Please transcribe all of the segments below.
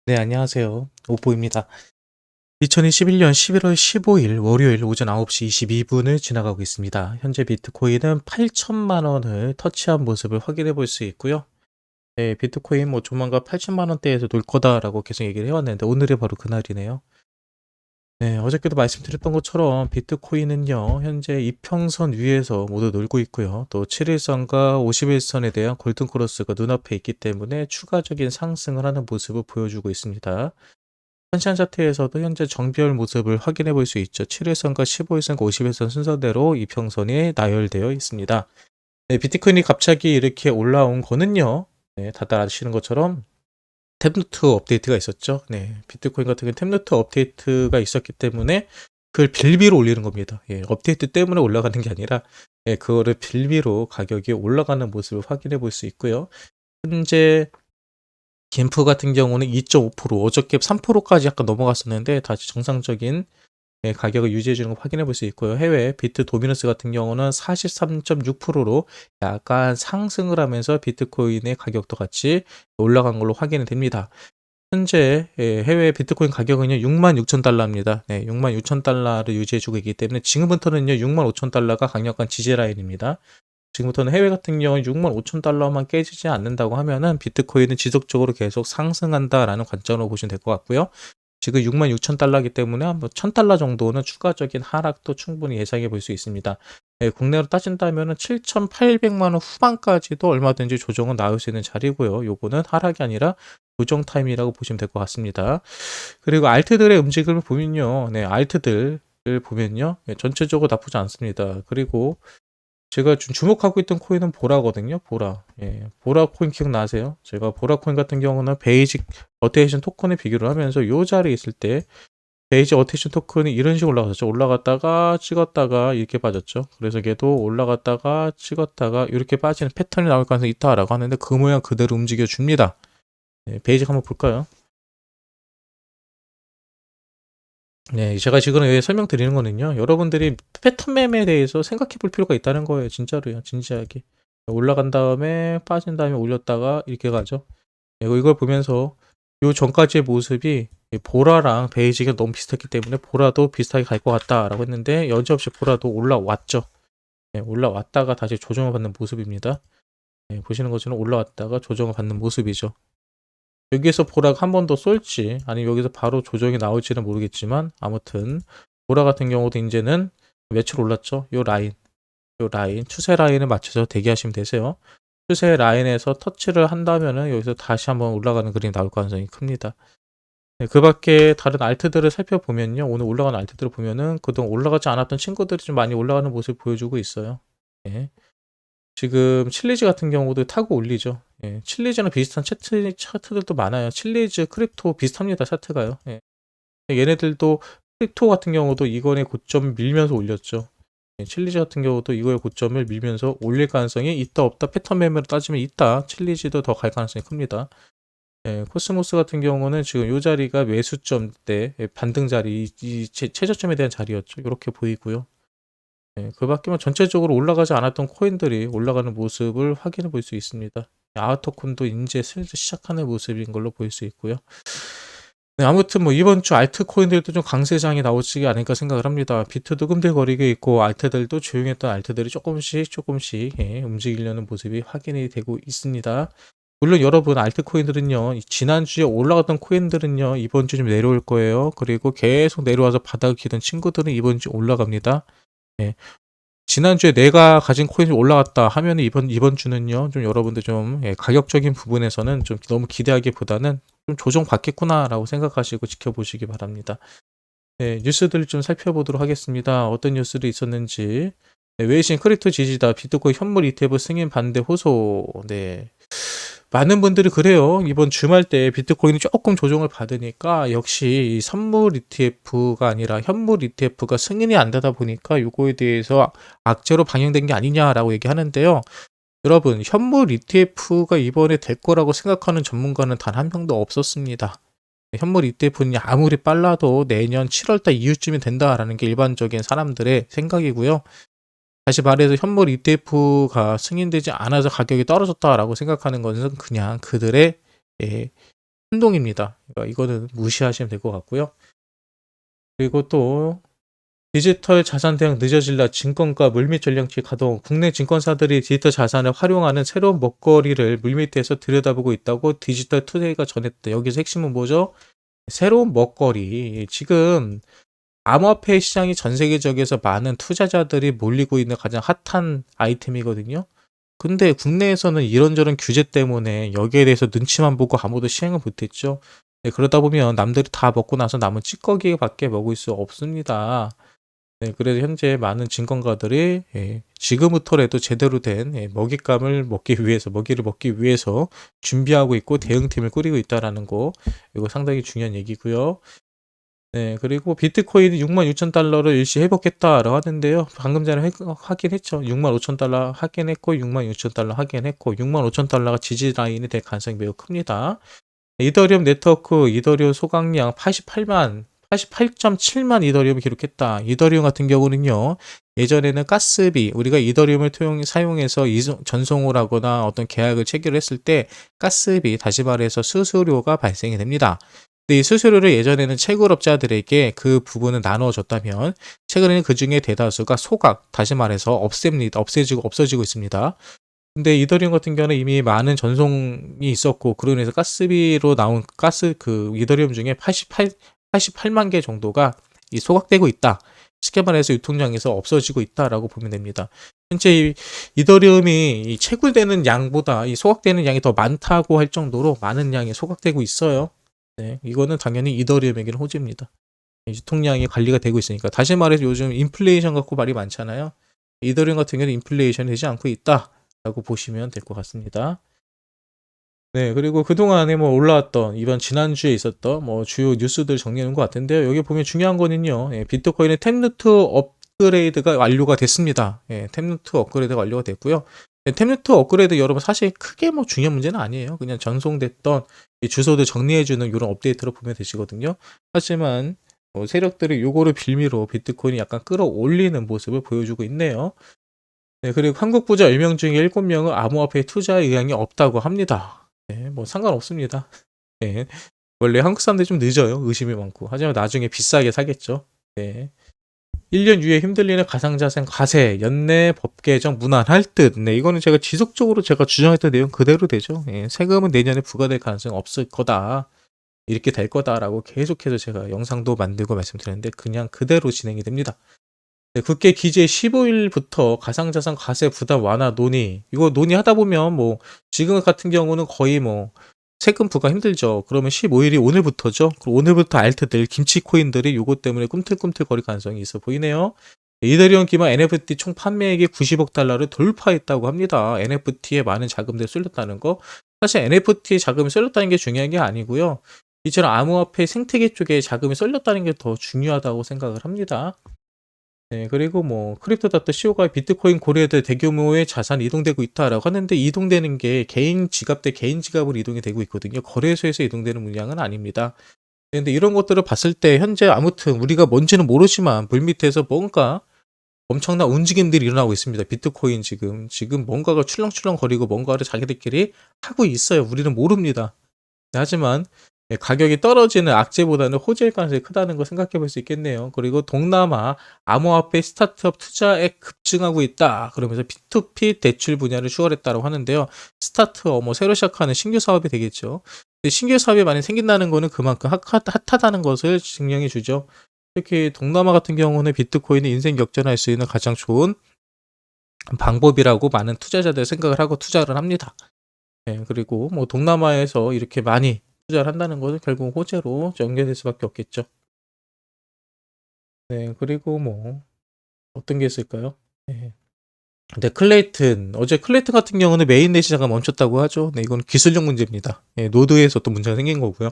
네, 안녕하세요. 오보입니다. 2021년 11월 15일 월요일 오전 9시 22분을 지나가고 있습니다. 현재 비트코인은 8천만 원을 터치한 모습을 확인해 볼 수 있고요. 네, 비트코인 뭐 조만간 8천만 원대에서 놀 거다라고 계속 얘기를 해왔는데 오늘이 바로 그날이네요. 네, 어저께도 말씀드렸던 것처럼 비트코인은요, 현재 이평선 위에서 모두 놀고 있고요. 또 7일선과 51선에 대한 골든크로스가 눈앞에 있기 때문에 추가적인 상승을 하는 모습을 보여주고 있습니다. 한시안 차트에서도 현재 정비열 모습을 확인해 볼 수 있죠. 7일선과 15일선과 50일선 순서대로 이평선이 나열되어 있습니다. 네, 비트코인이 갑자기 이렇게 올라온 거는요. 네, 다들 아시는 것처럼 탭노트 업데이트가 있었죠. 네, 비트코인 같은 경우는 탭노트 업데이트가 있었기 때문에 그걸 빌비로 올리는 겁니다. 예, 업데이트 때문에 올라가는 게 아니라 예, 그거를 빌비로 가격이 올라가는 모습을 확인해 볼 수 있고요. 현재 김프 같은 경우는 2.5%, 어저께 3%까지 약간 넘어갔었는데 다시 정상적인 예, 가격을 유지해 주는 거 확인해 볼 수 있고요. 해외 비트 도미너스 같은 경우는 43.6%로 약간 상승을 하면서 비트코인의 가격도 같이 올라간 걸로 확인이 됩니다. 현재 예, 해외 비트코인 가격은요 66,000달러입니다. 네, 66,000달러를 유지해 주고 있기 때문에 지금부터는요 65,000달러가 강력한 지지 라인입니다. 지금부터는 해외 같은 경우는 65,000달러만 깨지지 않는다고 하면은 비트코인은 지속적으로 계속 상승한다라는 관점으로 보시면 될 것 같고요. 지금 66,000달러이기 때문에 한 1,000달러 정도는 추가적인 하락도 충분히 예상해 볼 수 있습니다. 예, 국내로 따진다면은 7,800만 원 후반까지도 얼마든지 조정은 나올 수 있는 자리고요. 요거는 하락이 아니라 조정 타임이라고 보시면 될 것 같습니다. 그리고 알트들의 움직임을 보면요. 네, 알트들을 보면요. 예, 전체적으로 나쁘지 않습니다. 그리고 제가 좀 주목하고 있던 코인은 보라거든요. 보라. 예, 보라 코인 기억나세요? 제가 보라 코인 같은 경우는 베이직 어테이션 토큰에 비교를 하면서 요 자리에 있을 때 베이직 어테이션 토큰이 이런 식으로 올라갔었죠. 올라갔다가 찍었다가 이렇게 빠졌죠. 그래서 걔도 올라갔다가 찍었다가 이렇게 빠지는 패턴이 나올 가능성이 있다라고 하는데 그 모양 그대로 움직여 줍니다. 예, 베이직 한번 볼까요? 네, 제가 지금 왜 설명드리는 거는요. 여러분들이 패턴 매매에 대해서 생각해 볼 필요가 있다는 거예요. 진짜로요. 진지하게. 올라간 다음에 빠진 다음에 올렸다가 이렇게 가죠. 이걸 보면서 요 전까지의 모습이 보라랑 베이직이 너무 비슷했기 때문에 보라도 비슷하게 갈 것 같다라고 했는데 여지없이 보라도 올라왔죠. 네, 올라왔다가 다시 조정을 받는 모습입니다. 네, 보시는 것처럼 올라왔다가 조정을 받는 모습이죠. 여기에서 보라가 한 번 더 쏠지 아니면 여기서 바로 조정이 나올지는 모르겠지만 아무튼 보라 같은 경우도 이제는 며칠 올랐죠. 요 라인 추세 라인에 맞춰서 대기하시면 되세요. 추세 라인에서 터치를 한다면은 여기서 다시 한번 올라가는 그림이 나올 가능성이 큽니다. 네, 그 밖에 다른 알트들을 살펴보면요. 오늘 올라가는 알트들을 보면은 그동안 올라가지 않았던 친구들이 좀 많이 올라가는 모습을 보여주고 있어요. 예. 지금 칠리즈 같은 경우도 타고 올리죠. 예. 칠리즈랑 비슷한 차트들도 많아요. 칠리즈, 크립토 비슷합니다. 차트가요. 예. 얘네들도 크립토 같은 경우도 이거의 고점 밀면서 올렸죠. 예. 칠리즈 같은 경우도 이거의 고점을 밀면서 올릴 가능성이 있다 없다 패턴 매매로 따지면 있다. 칠리즈도 더 갈 가능성이 큽니다. 예, 코스모스 같은 경우는 지금 요 자리가 매수점 때 반등 자리, 이 최저점에 대한 자리였죠. 이렇게 보이고요. 예, 그 밖에 뭐 전체적으로 올라가지 않았던 코인들이 올라가는 모습을 확인해 볼 수 있습니다. 아우터콘도 이제 슬슬 시작하는 모습인 걸로 보일 수 있고요. 네, 아무튼 뭐 이번 주 알트 코인들도 좀 강세장이 나오지 않을까 생각을 합니다. 비트도 끔들거리고 있고 알트들도 조용했던 알트들이 조금씩 예, 움직이려는 모습이 확인이 되고 있습니다. 물론 여러분 알트코인들은요 지난주에 올라갔던 코인들은요 이번 주 좀 내려올 거예요. 그리고 계속 내려와서 바닥을 기던 친구들은 이번 주 올라갑니다. 예. 지난주에 내가 가진 코인이 올라갔다 하면 이번 주는요 좀 여러분들 좀 예, 가격적인 부분에서는 좀 너무 기대하기보다는 좀 조정받겠구나라고 생각하시고 지켜보시기 바랍니다. 네, 뉴스들을 좀 살펴보도록 하겠습니다. 어떤 뉴스들이 있었는지. 네, 외신 크립토 지지다 비트코인 현물 ETF 승인 반대 호소. 네. 많은 분들이 그래요. 이번 주말 때 비트코인이 조금 조정을 받으니까 역시 이 선물 ETF가 아니라 현물 ETF가 승인이 안 되다 보니까 요거에 대해서 악재로 반영된 게 아니냐라고 얘기하는데요. 여러분, 현물 ETF가 이번에 될 거라고 생각하는 전문가는 단 한 명도 없었습니다. 현물 ETF는 아무리 빨라도 내년 7월달 이후쯤이 된다라는 게 일반적인 사람들의 생각이고요. 다시 말해서 현물 ETF가 승인되지 않아서 가격이 떨어졌다라고 생각하는 것은 그냥 그들의 예, 혼동입니다. 그러니까 이거는 무시하시면 될 것 같고요. 그리고 또 디지털 자산 대응 늦어질라 증권가 물밑 전략치 가동. 국내 증권사들이 디지털 자산을 활용하는 새로운 먹거리를 물밑에서 들여다보고 있다고 디지털 투데이가 전했대. 여기서 핵심은 뭐죠? 새로운 먹거리. 지금 암호화폐 시장이 전 세계적에서 많은 투자자들이 몰리고 있는 가장 핫한 아이템이거든요. 근데 국내에서는 이런저런 규제 때문에 여기에 대해서 눈치만 보고 아무도 시행을 못했죠. 네, 그러다 보면 남들이 다 먹고 나서 남은 찌꺼기밖에 먹을 수 없습니다. 네, 그래서 현재 많은 증권가들이 지금부터라도 제대로 된 먹잇감을 먹이를 먹기 위해서 준비하고 있고 대응팀을 꾸리고 있다라는 거, 이거 상당히 중요한 얘기고요. 네, 그리고 비트코인이 66,000달러를 일시 회복했다라고 하는데요. 방금 전에 확인했죠. 65,000달러 확인했고, 66,000달러 확인했고, 65,000달러가 지지 라인이 될 가능성이 매우 큽니다. 이더리움 네트워크, 이더리움 소각량 88.7만 이더리움을 기록했다. 이더리움 같은 경우는요, 예전에는 가스비, 우리가 이더리움을 사용해서 전송을 하거나 어떤 계약을 체결했을 때 가스비, 다시 말해서 수수료가 발생이 됩니다. 근데 이 수수료를 예전에는 채굴업자들에게 그 부분을 나눠줬다면, 최근에는 그 중에 대다수가 소각, 다시 말해서 없어지고 있습니다. 근데 이더리움 같은 경우는 이미 많은 전송이 있었고, 그로 인해서 가스비로 나온 이더리움 중에 88만 개 정도가 소각되고 있다. 쉽게 말해서 유통량에서 없어지고 있다라고 보면 됩니다. 현재 이더리움이 이 채굴되는 양보다 이 소각되는 양이 더 많다고 할 정도로 많은 양이 소각되고 있어요. 네, 이거는 당연히 이더리움에게는 호재입니다. 유통량이 관리가 되고 있으니까. 다시 말해서 요즘 인플레이션 갖고 말이 많잖아요. 이더리움 같은 경우는 인플레이션이 되지 않고 있다라고 보시면 될 것 같습니다. 네, 그리고 그동안에 뭐 올라왔던, 이번 지난주에 있었던 뭐 주요 뉴스들 정리해 놓은 것 같은데요. 여기 보면 중요한 거는요, 비트코인의 템루트 업그레이드가 완료가 됐습니다. 템루트 업그레이드가 완료가 됐고요. 템루트 업그레이드 여러분 사실 크게 뭐 중요한 문제는 아니에요. 그냥 전송됐던 이 주소들 정리해주는 이런 업데이트로 보면 되시거든요. 하지만 세력들이 요거를 빌미로 비트코인이 약간 끌어올리는 모습을 보여주고 있네요. 네, 그리고 한국 부자 10명 중에 7명은 암호화폐 투자 의향이 없다고 합니다. 네, 뭐 상관없습니다. 네, 원래 한국 사람들이 좀 늦어요. 의심이 많고. 하지만 나중에 비싸게 사겠죠. 네. 1년 이후에 힘들리는 가상자산 과세, 연내 법 개정 무난할 듯. 네, 이거는 제가 지속적으로 제가 주장했던 내용 그대로 되죠. 세금은 내년에 부과될 가능성이 없을 거다. 이렇게 될 거다라고 계속해서 제가 영상도 만들고 말씀드렸는데 그냥 그대로 진행이 됩니다. 네, 국회 기재 15일부터 가상자산 과세 부담 완화 논의. 이거 논의하다 보면 뭐 지금 같은 경우는 거의 뭐 세금 부과 힘들죠. 그러면 15일이 오늘부터죠. 그럼 오늘부터 알트들 김치코인들이 요거 때문에 꿈틀꿈틀 거릴 가능성이 있어 보이네요. 이더리움 기반 NFT 총 판매액이 90억 달러를 돌파했다고 합니다. NFT에 많은 자금들이 쏠렸다는 거. 사실 NFT 자금이 쏠렸다는 게 중요한 게 아니고요. 이처럼 암호화폐 생태계 쪽에 자금이 쏠렸다는 게 더 중요하다고 생각을 합니다. 네, 그리고 뭐 크립토닷CO가 비트코인 고려대 대규모의 자산이 이동되고 있다라고 하는데 이동되는 게 개인 지갑 대 개인 지갑으로 이동이 되고 있거든요. 거래소에서 이동되는 물량은 아닙니다. 근데 이런 것들을 봤을 때 현재 아무튼 우리가 뭔지는 모르지만 물밑에서 뭔가 엄청난 움직임들이 일어나고 있습니다. 비트코인 지금 뭔가가 출렁출렁거리고 뭔가를 자기들끼리 하고 있어요. 우리는 모릅니다. 하지만 가격이 떨어지는 악재보다는 호재일 가능성이 크다는 거 생각해 볼 수 있겠네요. 그리고 동남아 암호화폐 스타트업 투자액 급증하고 있다. 그러면서 P2P 대출 분야를 추월했다고 하는데요. 스타트업, 뭐 새로 시작하는 신규 사업이 되겠죠. 근데 신규 사업이 많이 생긴다는 거는 그만큼 핫하다는 것을 증명해 주죠. 특히 동남아 같은 경우는 비트코인이 인생 역전할 수 있는 가장 좋은 방법이라고 많은 투자자들 생각을 하고 투자를 합니다. 네, 그리고 뭐 동남아에서 이렇게 많이 투자를 한다는 것은 결국 호재로 연결될 수밖에 없겠죠. 네, 그리고 뭐 어떤 게 있을까요? 네. 근데 어제 클레이튼 같은 경우는 메인넷 시장가 멈췄다고 하죠. 네, 이건 기술적 문제입니다. 노드에서 또 문제가 생긴 거고요.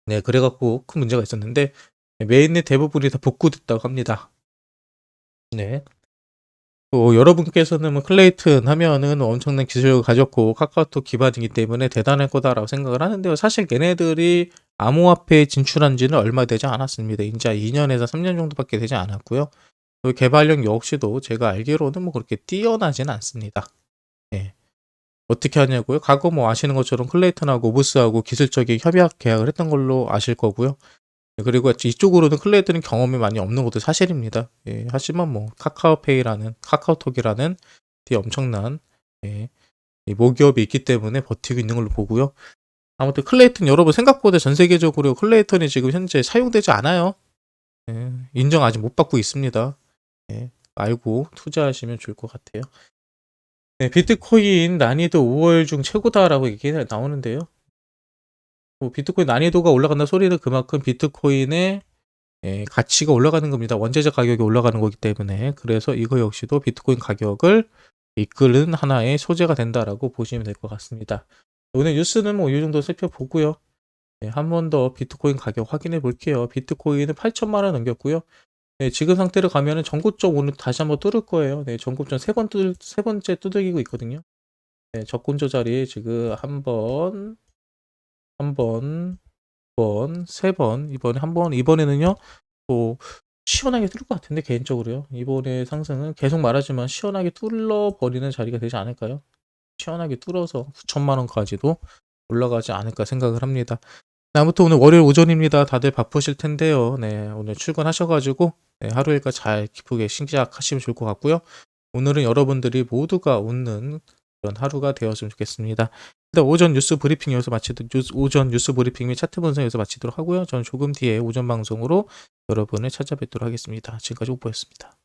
네, 그래갖고 큰 문제가 있었는데 메인넷 대부분이 다 복구됐다고 합니다. 네. 여러분께서는 뭐 클레이튼 하면은 엄청난 기술력을 가졌고 카카오톡 기반이기 때문에 대단할 거다라고 생각을 하는데요. 사실 걔네들이 암호화폐에 진출한 지는 얼마 되지 않았습니다. 이제 2년에서 3년 정도밖에 되지 않았고요. 개발력 역시도 제가 알기로는 뭐 그렇게 뛰어나지는 않습니다. 네. 어떻게 하냐고요? 과거 뭐 아시는 것처럼 클레이턴하고 오브스하고 기술적인 협약 계약을 했던 걸로 아실 거고요. 그리고 이쪽으로는 클레이턴은 경험이 많이 없는 것도 사실입니다. 예, 하지만 뭐 카카오톡이라는 되게 엄청난 예, 이 모기업이 있기 때문에 버티고 있는 걸로 보고요. 아무튼 클레이턴 여러분 생각보다 전 세계적으로 클레이턴이 지금 현재 사용되지 않아요. 예, 인정 아직 못 받고 있습니다. 예, 알고 투자하시면 좋을 것 같아요. 네, 비트코인 난이도 5월 중 최고다라고 얘기가 나오는데요. 뭐 비트코인 난이도가 올라간다 소리는 그만큼 비트코인의 가치가 올라가는 겁니다. 원재재 가격이 올라가는 거기 때문에. 그래서 이거 역시도 비트코인 가격을 이끄는 하나의 소재가 된다라고 보시면 될 것 같습니다. 오늘 뉴스는 뭐 이 정도 살펴보고요. 네, 한 번 더 비트코인 가격 확인해 볼게요. 비트코인은 8천만 원 넘겼고요. 네, 지금 상태로 가면은 전고점 오늘 다시 한번 뚫을 거예요. 네, 전고점 세 번째 두들기고 있거든요. 네, 저권저 자리 지금 한 번, 세 번, 이번에 한 번, 이번에는요, 또 시원하게 뚫을 것 같은데, 개인적으로요. 이번에 상승은 계속 말하지만 시원하게 뚫어버리는 자리가 되지 않을까요? 시원하게 뚫어서 9천만 원까지도 올라가지 않을까 생각을 합니다. 네, 아무튼 오늘 월요일 오전입니다. 다들 바쁘실 텐데요. 네, 오늘 출근하셔가지고 네, 하루 일과 잘 기쁘게 시작하시면 좋을 것 같고요. 오늘은 여러분들이 모두가 웃는 그런 하루가 되었으면 좋겠습니다. 일단 오전 뉴스 브리핑 여기서 오전 뉴스 브리핑 및 차트 분석 여기서 마치도록 하고요. 저는 조금 뒤에 오전 방송으로 여러분을 찾아뵙도록 하겠습니다. 지금까지 오보였습니다.